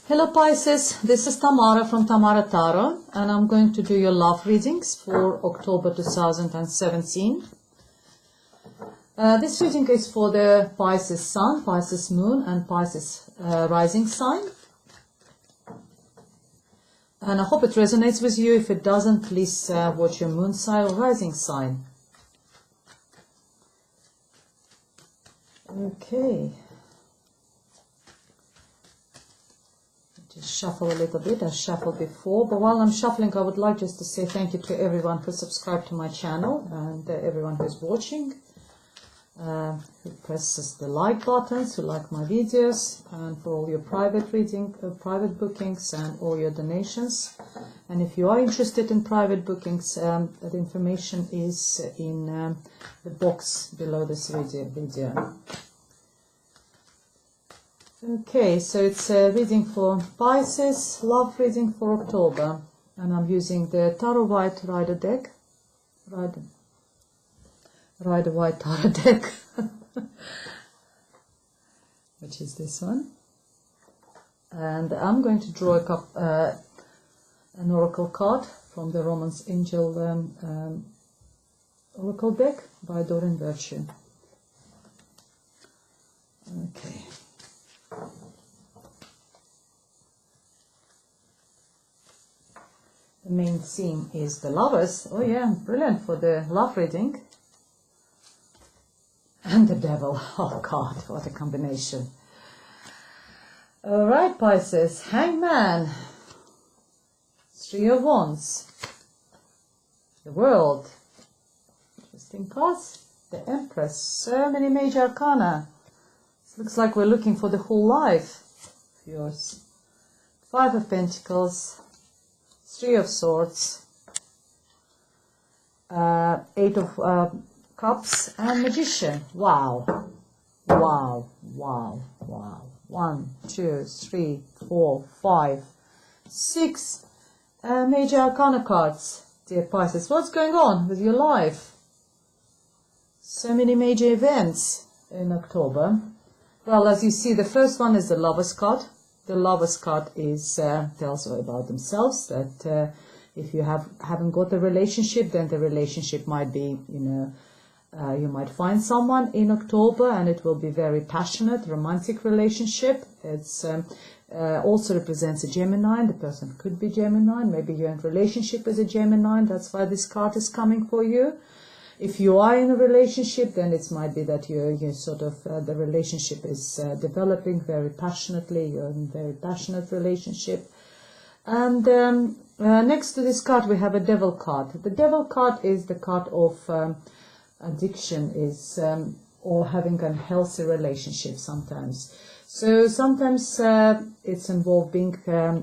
Hello Pisces, this is Tamara from Tamara Tarot, and I'm going to do your love readings for October 2017. This reading is for the Pisces Sun, Pisces Moon and Pisces Rising sign. And I hope it resonates with you. If it doesn't, please watch your moon sign or rising sign. Okay. Just shuffle a little bit. I shuffled before, but while I'm shuffling, I would like just to say thank you to everyone who subscribed to my channel and everyone who's watching, who presses the like buttons, who like my videos, and for all your private reading, private bookings, and all your donations. And if you are interested in private bookings, the information is in the box below this video. Okay, so it's a reading for Pisces, love reading for October, and I'm using the Tarot White Rider deck, Rider White Tarot deck, which is this one, and I'm going to draw an oracle card from the Romance Angel oracle deck by Doreen Virtue. Okay. The main theme is the lovers. Oh yeah, brilliant for the love reading. And the devil. Oh God, what a combination. Alright, Pisces. Hangman. Three of Wands. The World. Interesting cards. The Empress. So many major arcana. It looks like we're looking for the whole life of yours. Five of Pentacles. Three of Swords, Eight of Cups, and Magician. Wow, wow, wow, wow. 1, 2, 3, 4, 5, 6 major arcana cards, dear Pisces. What's going on with your life? So many major events in October. Well, as you see, the first one is the Lover's card. The Lover's card is tells you about themselves, that if you haven't got a relationship, then the relationship might be, you might find someone in October, and it will be very passionate, romantic relationship. It's also represents a Gemini. The person could be Gemini. Maybe you're in relationship with a Gemini. That's why this card is coming for you. If you are in a relationship, then it might be that you're sort of, the relationship is developing very passionately. You're in a very passionate relationship. And next to this card, we have a Devil card. The Devil card is the card of addiction, or having an unhealthy relationship sometimes. So sometimes it's involved being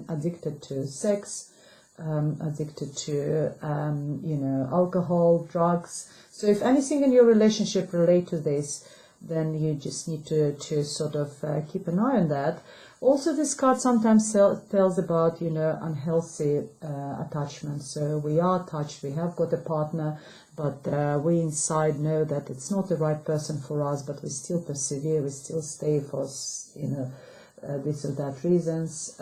addicted to sex, addicted to, alcohol, drugs. So if anything in your relationship relate to this, then you just need to sort of keep an eye on that. Also, this card sometimes tells about, unhealthy attachment. So we are attached, we have got a partner, but we inside know that it's not the right person for us, but we still persevere, we still stay for, this or that reasons,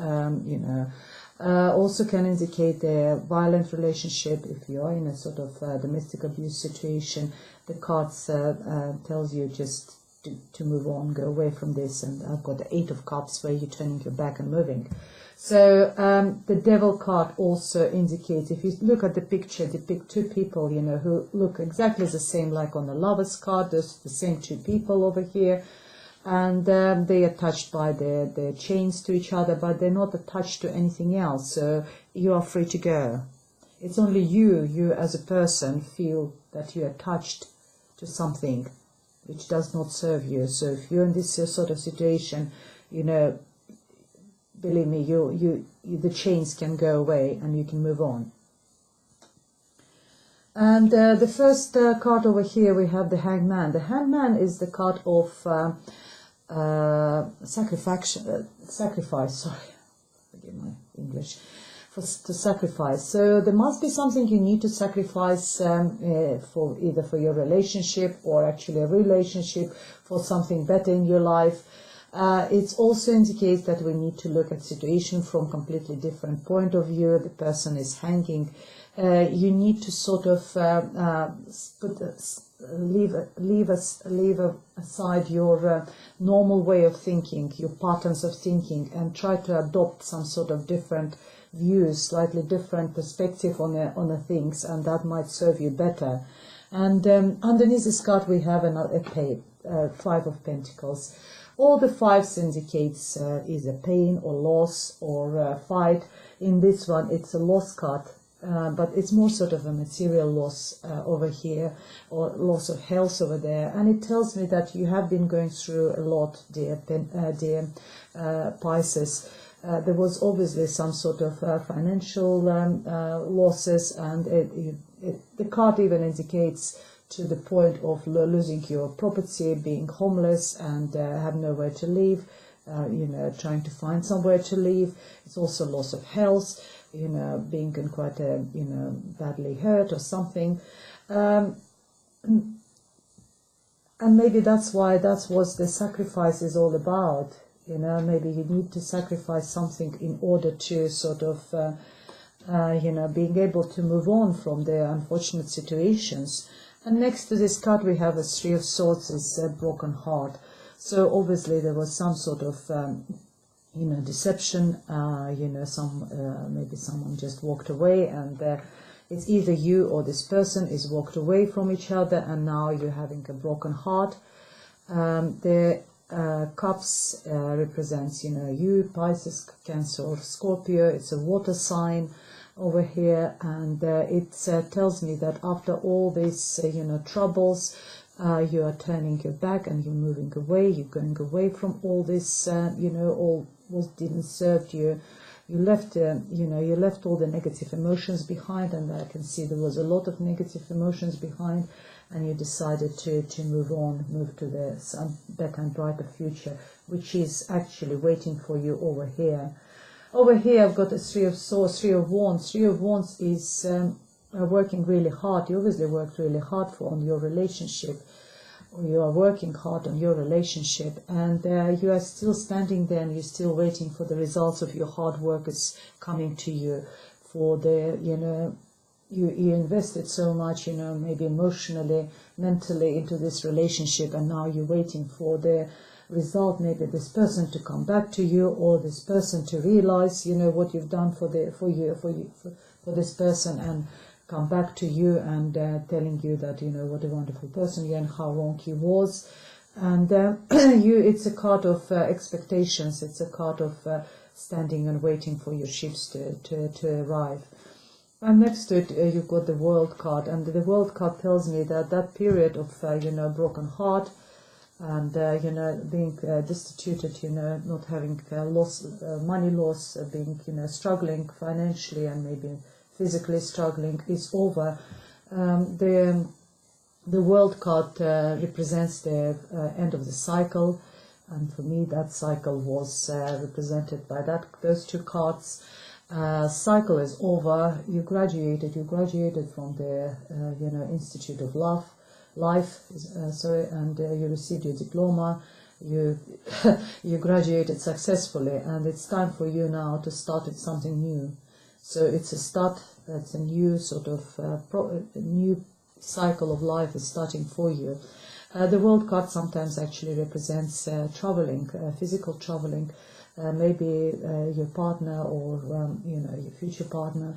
also can indicate a violent relationship. If you are in a sort of domestic abuse situation, the cards tells you just to move on, go away from this. And I've got the Eight of Cups, where you're turning your back and moving. So the Devil card also indicates, if you look at the picture, depict two people, who look exactly the same like on the Lover's card. There's the same two people over here. And they are attached by their chains to each other, but they're not attached to anything else. So you are free to go. It's only you as a person feel that you're attached to something which does not serve you. So if you're in this sort of situation, believe me, the chains can go away and you can move on. And the forget card over here, we have the Hangman. The Hangman is the card of sacrifice, sorry, forgive my English, to sacrifice. So there must be something you need to sacrifice for either for your relationship or actually a relationship, for something better in your life. It also indicates that we need to look at situation from completely different point of view. The person is hanging. You need to sort of leave aside your normal way of thinking, your patterns of thinking, and try to adopt some sort of different views, slightly different perspective on the things, and that might serve you better. And underneath this card we have another Five of Pentacles. All the fives indicates either pain or loss or fight. In this one it's a loss card, but it's more sort of a material loss over here, or loss of health over there. And it tells me that you have been going through a lot, dear Pisces. There was obviously some sort of financial losses, and the card even indicates to the point of losing your property, being homeless, and have nowhere to live, trying to find somewhere to live. It's also loss of health, being in quite a, badly hurt or something. And maybe that's what the sacrifice is all about. Maybe you need to sacrifice something in order to sort of, being able to move on from the unfortunate situations. And next to this card we have a Three of Swords, is a broken heart. So obviously there was some sort of, deception, maybe someone just walked away, and it's either you or this person is walked away from each other, and now you're having a broken heart. The Cups represents, you, Pisces, Cancer, or Scorpio. It's a water sign over here, and it tells me that after all these, troubles, you are turning your back and you're moving away. You're going away from all this, all what didn't serve you. You left, you left all the negative emotions behind, and I can see there was a lot of negative emotions behind, and you decided to move on, move to the better and brighter future, which is actually waiting for you over here. Over here I've got a Three of Swords, Three of Wands. Three of Wands is working really hard. You obviously worked really hard on your relationship, or you are working hard on your relationship, and you are still standing there, and you're still waiting for the results of your hard work is coming to you. For the, you invested so much, maybe emotionally, mentally into this relationship, and now you're waiting for the result, maybe this person to come back to you, or this person to realize, what you've done for this person, and come back to you and telling you that, what a wonderful person you are and how wrong he was. And it's a card of expectations. It's a card of standing and waiting for your ships to arrive. And next to it, you've got the World card, and the World card tells me that period of, broken heart, and, being destituted, not having money loss, being, struggling financially and maybe physically struggling, is over. The World card represents the end of the cycle, and for me that cycle was represented by those two cards. Cycle is over. You graduated from the Institute of Life, and you received your diploma. You graduated successfully, and it's time for you now to start with something new. So it's a start. It's a new sort of new cycle of life is starting for you. The World card sometimes actually represents traveling, physical traveling. Maybe your partner or your future partner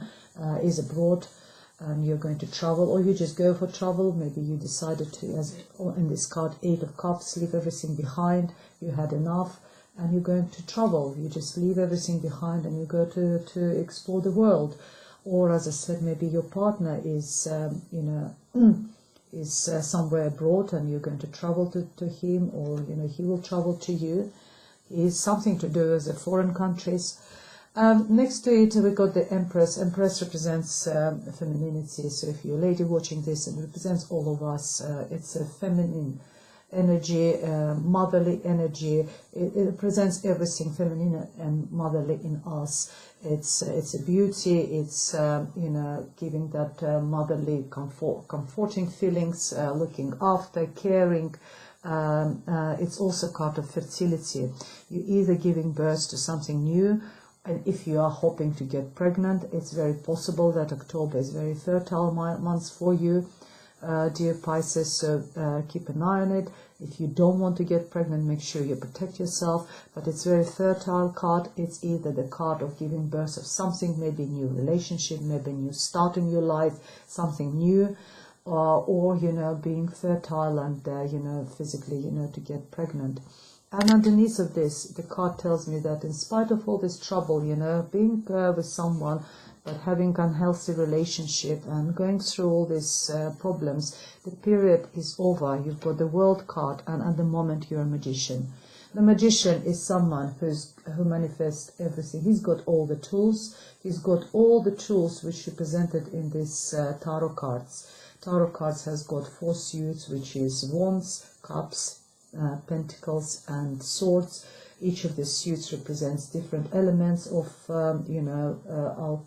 is abroad, and you're going to travel, or you just go for travel. Maybe you decided to, as in this card, Eight of Cups, leave everything behind. You had enough, and you're going to travel. You just leave everything behind and you go to explore the world. Or, as I said, maybe your partner is is somewhere abroad, and you're going to travel to him, or he will travel to you. Is something to do with the foreign countries. Next to it, we got the Empress. Empress represents femininity. So if you're a lady watching this, it represents all of us. It's a feminine energy, motherly energy. It represents everything feminine and motherly in us. It's a beauty. It's giving that motherly comforting feelings, looking after, caring. It's also a card of fertility. You're either giving birth to something new, and if you are hoping to get pregnant, it's very possible that October is very fertile month for you, dear Pisces, so keep an eye on it. If you don't want to get pregnant, make sure you protect yourself, but it's very fertile card. It's either the card of giving birth of something, maybe a new relationship, maybe a new start in your life, something new, or you know, being fertile and you know, physically, you know, to get pregnant. And underneath of this, the card tells me that in spite of all this trouble, you know, being with someone, but having unhealthy relationship and going through all these problems, the period is over. You've got the World card, and at the moment you're a magician. The magician is someone who manifests everything. He's got all the tools. He's got all the tools which are presented in this tarot cards. Tarot cards has got 4 suits, which is wands, cups, pentacles, and swords. Each of the suits represents different elements of, you know,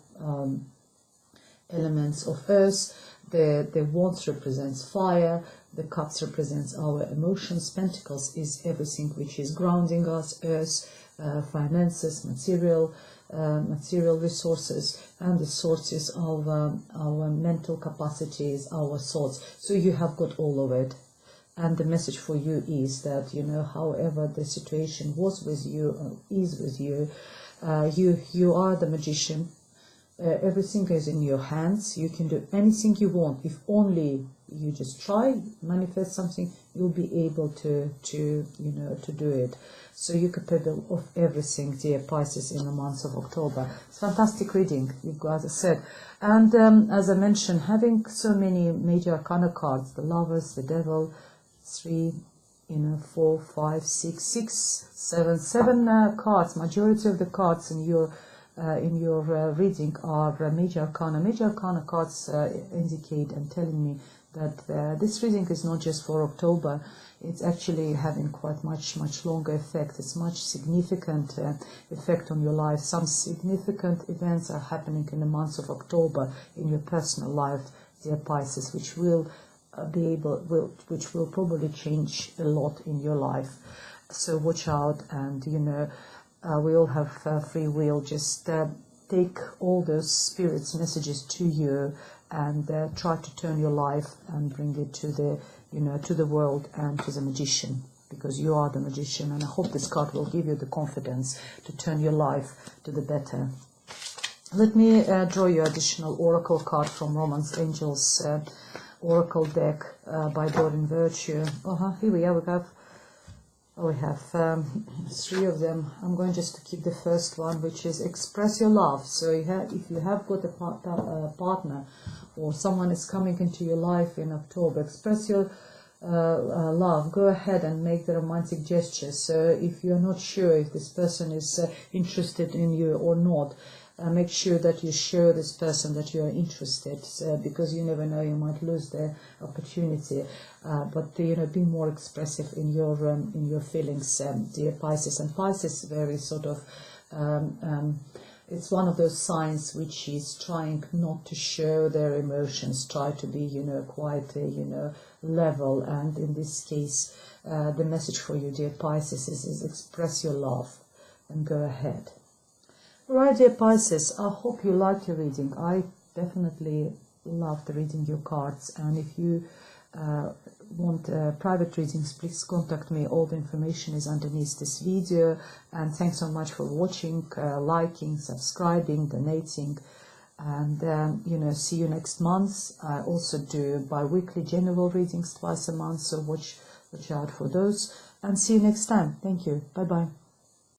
elements of earth. The wands represents fire. The cups represents our emotions. Pentacles is everything which is grounding us, earth, finances, material resources, and the swords is our mental capacities, our thoughts. So you have got all of it. And the message for you is that, you know, however the situation was with you or is with you, you are the magician. Everything is in your hands. You can do anything you want. If only you just try, manifest something, you'll be able to you know, to do it. So you're capable of everything, dear Pisces, in the month of October. It's fantastic reading, you guys, as I said. And as I mentioned, having so many major arcana cards, the Lovers, the Devil, 3, you know, 4, 5, 6, 7 cards. Majority of the cards in your reading are major arcana. Major arcana cards indicate and telling me that this reading is not just for October. It's actually having quite much longer effect. It's much significant effect on your life. Some significant events are happening in the month of October in your personal life, dear Pisces, which will which will probably change a lot in your life. So watch out, and you know, we all have free will. Just take all those spirits' messages to you, and try to turn your life and bring it to the, you know, to the world and to the magician, because you are the magician. And I hope this card will give you the confidence to turn your life to the better. Let me draw you additional oracle card from Romance Angels Oracle deck by Doreen Virtue. Here we are. We have 3 of them. I'm going just to keep the first one, which is express your love. So if you have got a partner or someone is coming into your life in October, express your love. Go ahead and make the romantic gestures. So if you're not sure if this person is interested in you or not, make sure that you show this person that you are interested, because you never know, you might lose the opportunity. But you know, be more expressive in your feelings, dear Pisces. And Pisces is very sort of it's one of those signs which is trying not to show their emotions, try to be, you know, quite you know, level. And in this case, the message for you, dear Pisces, is express your love and go ahead. Right, dear Pisces, I hope you liked your reading. I definitely loved reading your cards, and if you want private readings, please contact me. All the information is underneath this video. And thanks so much for watching, liking, subscribing, donating, and you know, see you next month. I also do bi-weekly general readings twice a month, so watch out for those, and see you next time. Thank you. Bye bye.